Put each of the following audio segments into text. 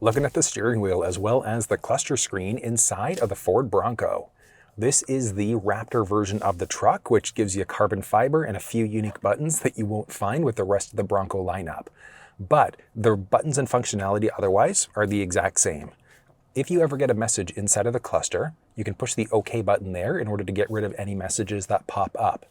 Looking at the steering wheel as well as the cluster screen inside of the Ford Bronco. This is the Raptor version of the truck, which gives you carbon fiber and a few unique buttons that you won't find with the rest of the Bronco lineup. But the buttons and functionality otherwise are the exact same. If you ever get a message inside of the cluster, you can push the OK button there in order to get rid of any messages that pop up.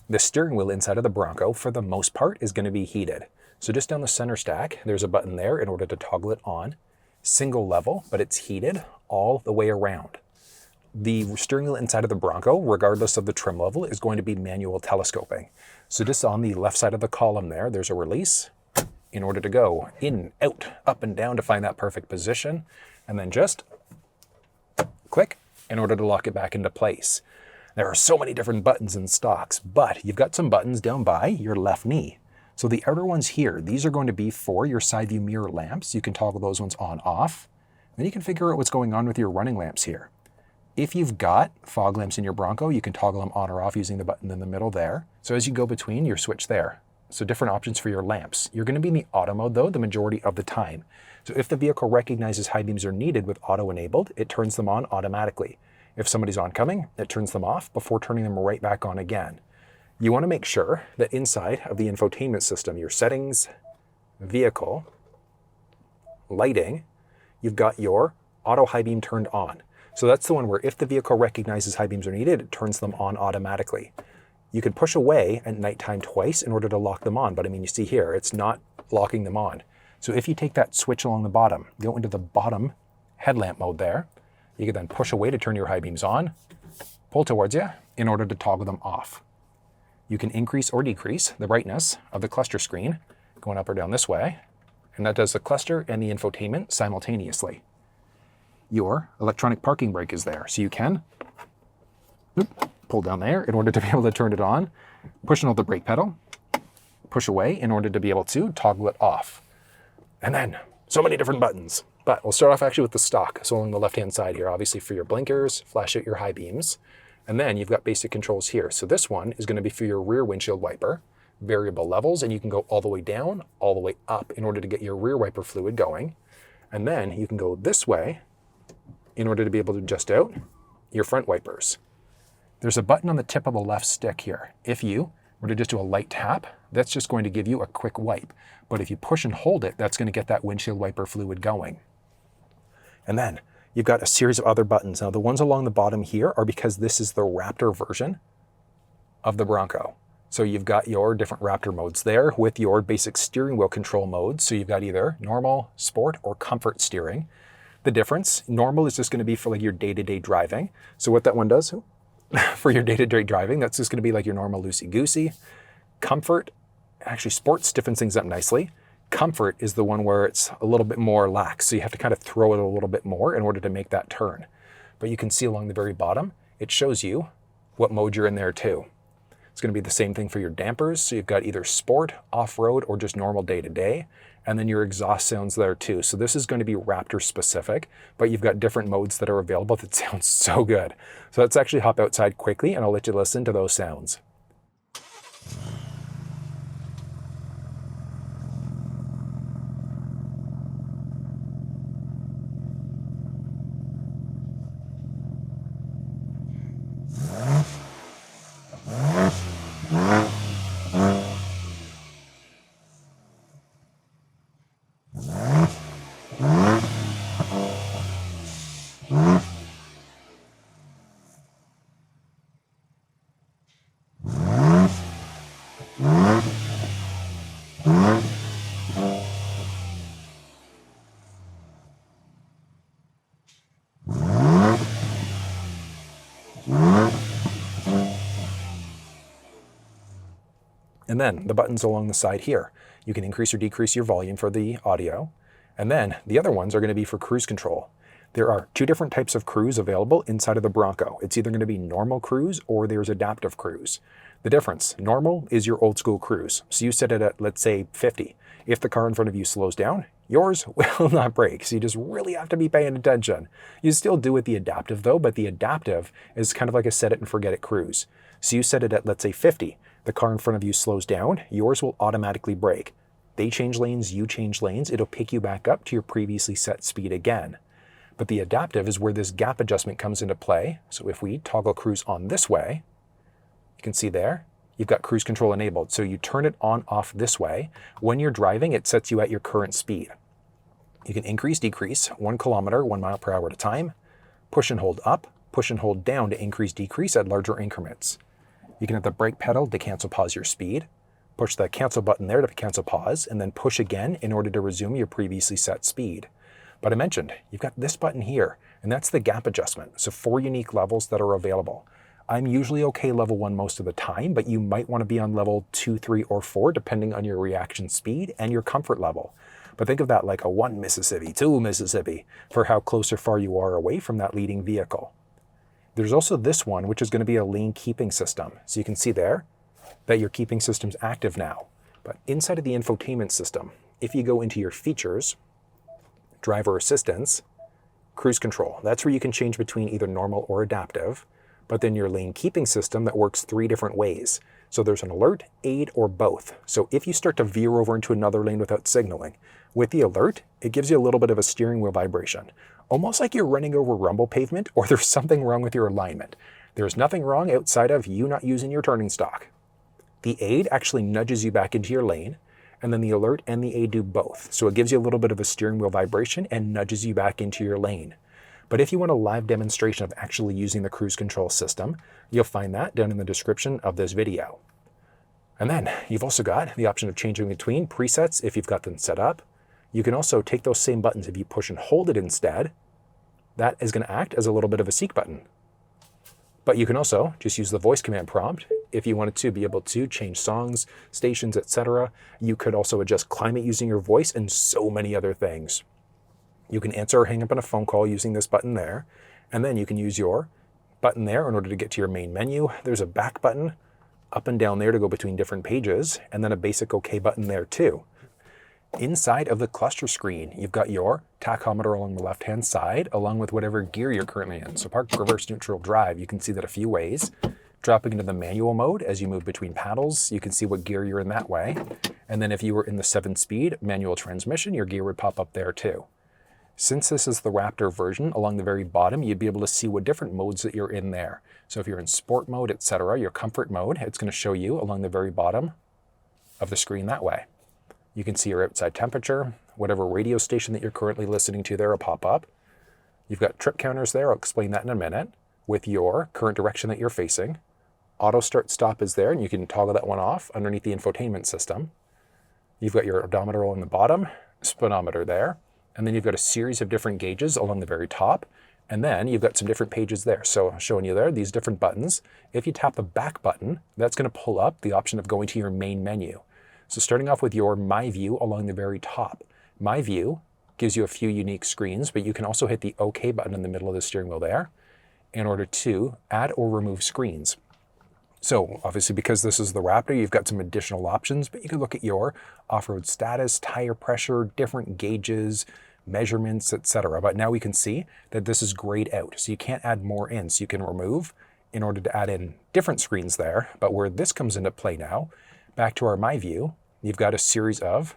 The steering wheel inside of the Bronco, for the most part, is going to be heated. So just down the center stack, there's a button there in order to toggle it on. Single level, but it's heated all the way around. The steering wheel inside of the Bronco, regardless of the trim level, is going to be manual telescoping. So just on the left side of the column there, there's a release in order to go in, out, up and down to find that perfect position. And then just click in order to lock it back into place. There are so many different buttons and stocks, but you've got some buttons down by your left knee. So the outer ones here, these are going to be for your side view mirror lamps. You can toggle those ones on, off. Then you can figure out what's going on with your running lamps here. If you've got fog lamps in your Bronco, you can toggle them on or off using the button in the middle there. So as you go between, your switch there. So different options for your lamps. You're going to be in the auto mode though, the majority of the time. So if the vehicle recognizes high beams are needed with auto enabled, it turns them on automatically. If somebody's oncoming, it turns them off before turning them right back on again. You want to make sure that inside of the infotainment system, your settings, vehicle, lighting, you've got your auto high beam turned on. So that's the one where if the vehicle recognizes high beams are needed, it turns them on automatically. You can push away at nighttime twice in order to lock them on, but I mean, you see here, it's not locking them on. So if you take that switch along the bottom, go into the bottom headlamp mode there, you can then push away to turn your high beams on, pull towards you in order to toggle them off. You can increase or decrease the brightness of the cluster screen going up or down this way, and that does the cluster and the infotainment simultaneously. Your electronic parking brake is there, so you can pull down there in order to be able to turn it on, push and hold the brake pedal, push away in order to be able to toggle it off. And then so many different buttons. But we'll start off actually with the stock. So along the left-hand side here, obviously for your blinkers, flash out your high beams. And then you've got basic controls here. So this one is going to be for your rear windshield wiper, variable levels, and you can go all the way down, all the way up in order to get your rear wiper fluid going. And then you can go this way in order to be able to adjust out your front wipers. There's a button on the tip of the left stick here. If you were to just do a light tap, that's just going to give you a quick wipe. But if you push and hold it, that's going to get that windshield wiper fluid going. And then you've got a series of other buttons. Now the ones along the bottom here are because this is the Raptor version of the Bronco. So you've got your different Raptor modes there with your basic steering wheel control modes. So you've got either normal, sport, or comfort steering. The difference, normal is just going to be for like your day-to-day driving. So what that one does for your day-to-day driving, that's just going to be like your normal loosey-goosey. Comfort, actually sport stiffens things up nicely. Comfort is the one where it's a little bit more lax, so you have to kind of throw it a little bit more in order to make that turn. But you can see along the very bottom, it shows you what mode you're in there too. It's going to be the same thing for your dampers, so you've got either sport, off-road, or just normal day-to-day, and then your exhaust sounds there too. So this is going to be Raptor specific, but you've got different modes that are available that sound so good. So let's actually hop outside quickly and I'll let you listen to those sounds. And then the buttons along the side here. You can increase or decrease your volume for the audio. And then the other ones are going to be for cruise control. There are two different types of cruise available inside of the Bronco. It's either going to be normal cruise or there's adaptive cruise. The difference, normal is your old school cruise. So you set it at, let's say, 50. If the car in front of you slows down, yours will not brake. So you just really have to be paying attention. You still do with the adaptive though, but the adaptive is kind of like a set it and forget it cruise. So you set it at, let's say, 50. The car in front of you slows down, yours will automatically brake. They change lanes, you change lanes, it'll pick you back up to your previously set speed again. But the adaptive is where this gap adjustment comes into play. So if we toggle cruise on this way, you can see there, you've got cruise control enabled. So you turn it on off this way. When you're driving, it sets you at your current speed. You can increase, decrease, 1 kilometer, 1 mile per hour at a time, push and hold up, push and hold down to increase, decrease at larger increments. You can hit the brake pedal to cancel, pause your speed, push the cancel button there to cancel, pause, and then push again in order to resume your previously set speed. But I mentioned, you've got this button here, and that's the gap adjustment. So 4 unique levels that are available. I'm usually okay level 1 most of the time, but you might want to be on level 2, 3, or 4, depending on your reaction speed and your comfort level. But think of that like a 1 Mississippi, 2 Mississippi, for how close or far you are away from that leading vehicle. There's also this one, which is going to be a lane keeping system. So you can see there that your keeping system's active now. But inside of the infotainment system, if you go into your features, driver assistance, cruise control, that's where you can change between either normal or adaptive. But then your lane keeping system that works 3 different ways. So there's an alert, aid, or both. So if you start to veer over into another lane without signaling, with the alert, it gives you a little bit of a steering wheel vibration. Almost like you're running over rumble pavement or there's something wrong with your alignment. There's nothing wrong outside of you not using your turning stock. The aid actually nudges you back into your lane, and then the alert and the aid do both. So it gives you a little bit of a steering wheel vibration and nudges you back into your lane. But if you want a live demonstration of actually using the cruise control system, you'll find that down in the description of this video. And then you've also got the option of changing between presets if you've got them set up. You can also take those same buttons if you push and hold it instead. That is going to act as a little bit of a seek button. But you can also just use the voice command prompt if you wanted to be able to change songs, stations, etc. You could also adjust climate using your voice and so many other things. You can answer or hang up on a phone call using this button there. And then you can use your button there in order to get to your main menu. There's a back button up and down there to go between different pages, and then a basic OK button there too. Inside of the cluster screen, you've got your tachometer along the left-hand side, along with whatever gear you're currently in. So park, reverse, neutral, drive, you can see that a few ways. Dropping into the manual mode as you move between paddles, you can see what gear you're in that way. And then if you were in the 7-speed manual transmission, your gear would pop up there too. Since this is the Raptor version, along the very bottom, you'd be able to see what different modes that you're in there. So if you're in sport mode, etc., your comfort mode, it's going to show you along the very bottom of the screen that way. You can see your outside temperature, whatever radio station that you're currently listening to there will pop up. You've got trip counters there, I'll explain that in a minute, with your current direction that you're facing. Auto start stop is there, and you can toggle that one off underneath the infotainment system. You've got your odometer on the bottom, speedometer there, and then you've got a series of different gauges along the very top, and then you've got some different pages there. So showing you there, these different buttons. If you tap the back button, that's going to pull up the option of going to your main menu. So starting off with your MyView along the very top. MyView gives you a few unique screens, but you can also hit the OK button in the middle of the steering wheel there in order to add or remove screens. So obviously because this is the Raptor, you've got some additional options, but you can look at your off-road status, tire pressure, different gauges, measurements, etc. But now we can see that this is grayed out, so you can't add more in. So you can remove in order to add in different screens there. But where this comes into play now, back to our MyView, you've got a series of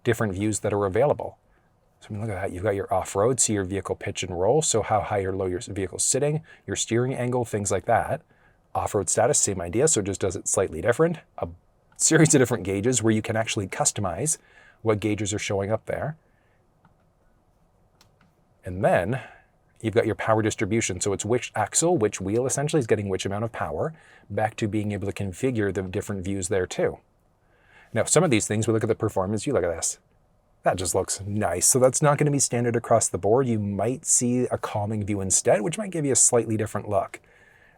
different views that are available. So I mean, look at that. You've got your off-road, see your vehicle pitch and roll, so how high or low your vehicle's sitting, your steering angle, things like that. Off-road status, same idea, so it just does it slightly different. A series of different gauges where you can actually customize what gauges are showing up there. And then you've got your power distribution. So it's which axle, which wheel essentially is getting which amount of power, back to being able to configure the different views there too. Now, some of these things, we look at the performance, you look at this. That just looks nice. So that's not going to be standard across the board. You might see a calming view instead, which might give you a slightly different look.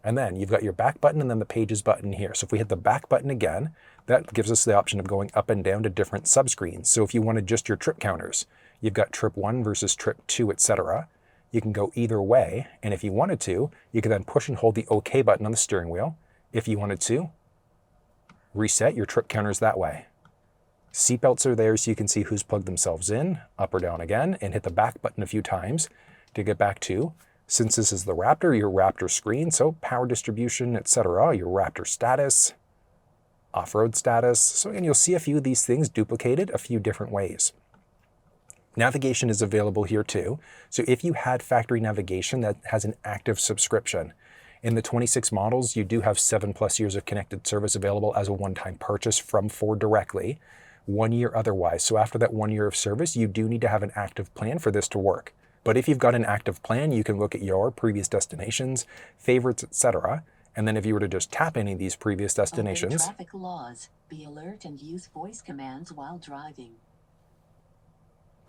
And then you've got your back button and then the pages button here. So if we hit the back button again, that gives us the option of going up and down to different subscreens. So if you wanted just your trip counters, you've got trip 1 versus trip 2, etc. You can go either way. And if you wanted to, you can then push and hold the OK button on the steering wheel. If you wanted to, reset your trip counters that way. Seatbelts are there so you can see who's plugged themselves in, up or down again, and hit the back button a few times to get back to, since this is the Raptor, your Raptor screen, so power distribution, etc., your Raptor status. off-road status. So again, you'll see a few of these things duplicated a few different ways. Navigation is available here too. So if you had factory navigation that has an active subscription, in the 26 models, you do have 7+ years of connected service available as a one-time purchase from Ford directly, 1 year otherwise. So after that 1 year of service, you do need to have an active plan for this to work. But if you've got an active plan, you can look at your previous destinations, favorites, etc. And then if you were to just tap any of these previous destinations, obey traffic laws, be alert and use voice commands while driving.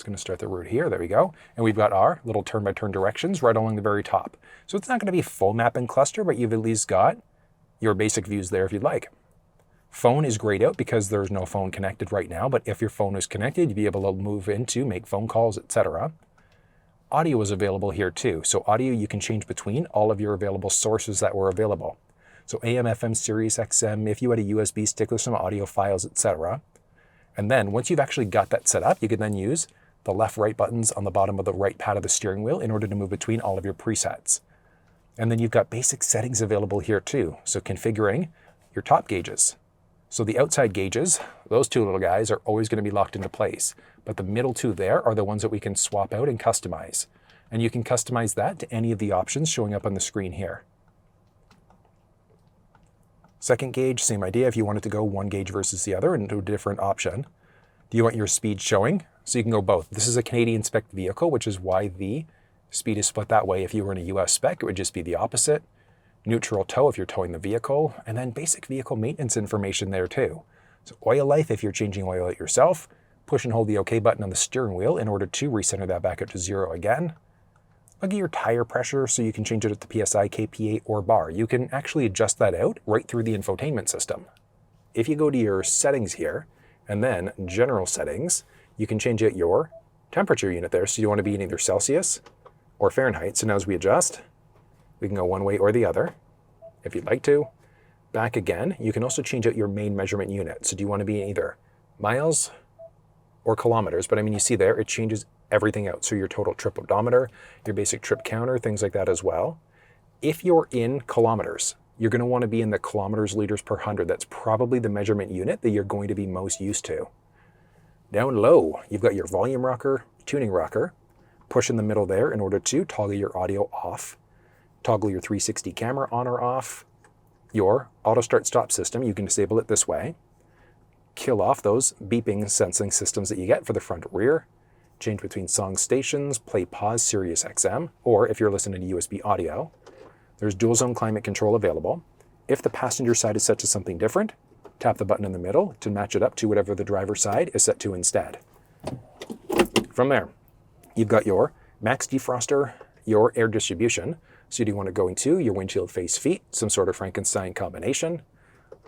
it's going to start the route here. There we go. And we've got our little turn-by-turn directions right along the very top. So it's not going to be full map and cluster, but you've at least got your basic views there if you'd like. Phone is grayed out because there's no phone connected right now, but if your phone is connected, you'd be able to move into, make phone calls, etc. Audio is available here too. So audio you can change between all of your available sources that were available. So AM, FM, Sirius XM, if you had a USB stick with some audio files, etc. And then once you've actually got that set up, you can then use the left-right buttons on the bottom of the right pad of the steering wheel in order to move between all of your presets. And then you've got basic settings available here too. So configuring your top gauges. So the outside gauges, those two little guys are always going to be locked into place. But the middle two there are the ones that we can swap out and customize. And you can customize that to any of the options showing up on the screen here. Second gauge, same idea. If you wanted to go one gauge versus the other and do a different option. Do you want your speed showing? So you can go both. This is a Canadian spec vehicle, which is why the speed is split that way. If you were in a US spec, it would just be the opposite. Neutral tow if you're towing the vehicle, and then basic vehicle maintenance information there too. So oil life if you're changing oil out yourself. Push and hold the OK button on the steering wheel in order to recenter that back up to 0 again. Look at your tire pressure so you can change it to PSI, kPa, or bar. You can actually adjust that out right through the infotainment system. If you go to your settings here, and then general settings, you can change out your temperature unit there. So you want to be in either Celsius or Fahrenheit. So now as we adjust, we can go one way or the other if you'd like to. Back again, you can also change out your main measurement unit. So do you want to be in either miles or kilometers? But I mean, you see there, it changes everything out. So your total trip odometer, your basic trip counter, things like that as well. If you're in kilometers, you're going to want to be in the kilometers liters per 100. That's probably the measurement unit that you're going to be most used to. Down low, you've got your volume rocker, tuning rocker. Push in the middle there in order to toggle your audio off. Toggle your 360 camera on or off. Your auto start stop system, you can disable it this way. Kill off those beeping sensing systems that you get for the front or rear. Change between song stations, play pause Sirius XM, or if you're listening to USB audio. There's dual zone climate control available. If the passenger side is set to something different, tap the button in the middle to match it up to whatever the driver's side is set to instead. From there, you've got your max defroster, your air distribution. So do you want to go into your windshield face feet, some sort of Frankenstein combination.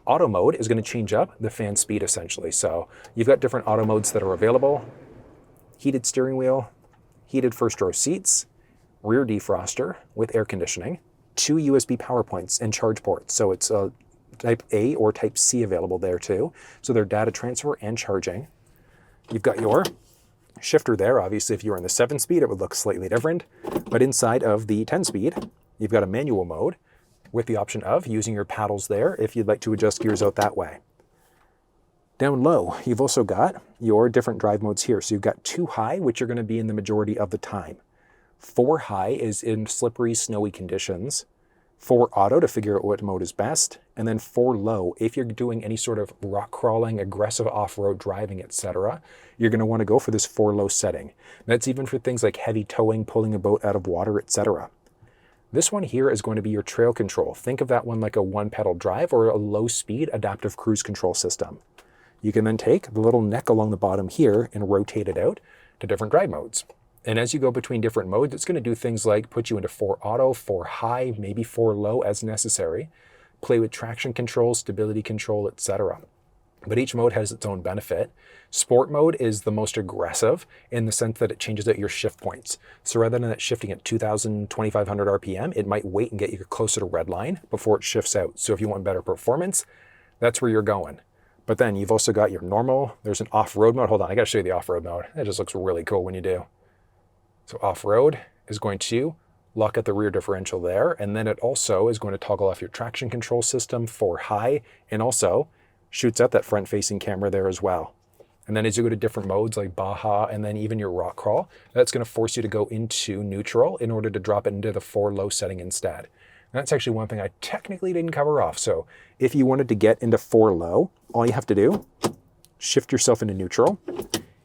Auto mode is going to change up the fan speed essentially. So you've got different auto modes that are available. Heated steering wheel, heated first row seats, rear defroster with air conditioning, 2 USB power points and charge ports. So it's a type A or type C available there too. So they're data transfer and charging. You've got your shifter there. Obviously, if you were in the 7-speed, it would look slightly different. But inside of the 10-speed, you've got a manual mode with the option of using your paddles there if you'd like to adjust gears out that way. Down low, you've also got your different drive modes here. So you've got 2 high, which are going to be in the majority of the time. 4 high is in slippery, snowy conditions. 4 auto to figure out what mode is best. And then 4 low, if you're doing any sort of rock crawling, aggressive off-road driving, etc., you're going to want to go for this 4 low setting. That's even for things like heavy towing, pulling a boat out of water, etc. This one here is going to be your trail control. Think of that one like a one-pedal drive or a low-speed adaptive cruise control system. You can then take the little neck along the bottom here and rotate it out to different drive modes. And as you go between different modes, it's going to do things like put you into 4 auto, 4 high, maybe 4 low as necessary. Play with traction control, stability control, etc. But each mode has its own benefit. Sport mode is the most aggressive in the sense that it changes out your shift points. So rather than it shifting at 2,000, 2,500 RPM, it might wait and get you closer to red line before it shifts out. So if you want better performance, that's where you're going. But then you've also got your normal, there's an off-road mode. Hold on, I gotta show you the off-road mode. It just looks really cool when you do. So off-road is going to lock at the rear differential there, and then it also is going to toggle off your traction control system for high, and also shoots out that front-facing camera there as well. And then as you go to different modes like Baja and then even your rock crawl, that's going to force you to go into neutral in order to drop it into the 4 low setting instead. And that's actually one thing I technically didn't cover off. So if you wanted to get into 4 low, all you have to do, shift yourself into neutral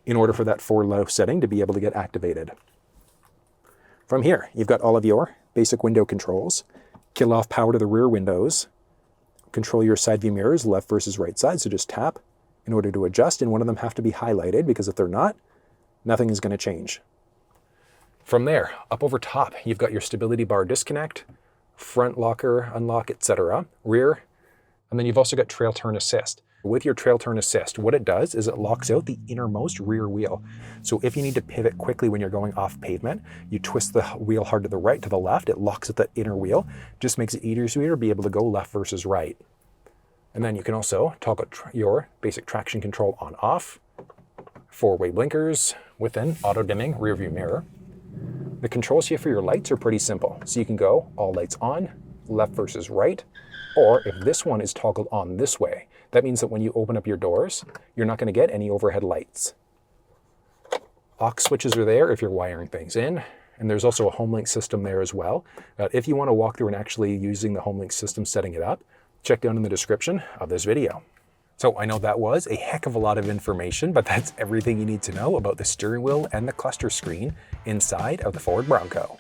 in order for that 4 low setting to be able to get activated. From here, you've got all of your basic window controls, kill off power to the rear windows, control your side view mirrors, left versus right side, so just tap in order to adjust, and one of them have to be highlighted because if they're not, nothing is going to change. From there, up over top, you've got your stability bar disconnect, front locker, unlock, etc., rear, and then you've also got trail turn assist. With your trail turn assist, what it does is it locks out the innermost rear wheel. So if you need to pivot quickly when you're going off pavement, you twist the wheel hard to the right, to the left, it locks at that inner wheel, just makes it easier to be able to go left versus right. And then you can also toggle your basic traction control on off, 4-way blinkers with an auto dimming rear view mirror. The controls here for your lights are pretty simple. So you can go all lights on, left versus right, or if this one is toggled on this way, that means that when you open up your doors, you're not going to get any overhead lights. Aux switches are there if you're wiring things in, and there's also a HomeLink system there as well. If you want to walk through and actually using the HomeLink system, setting it up, check down in the description of this video. So I know that was a heck of a lot of information, but that's everything you need to know about the steering wheel and the cluster screen inside of the Ford Bronco.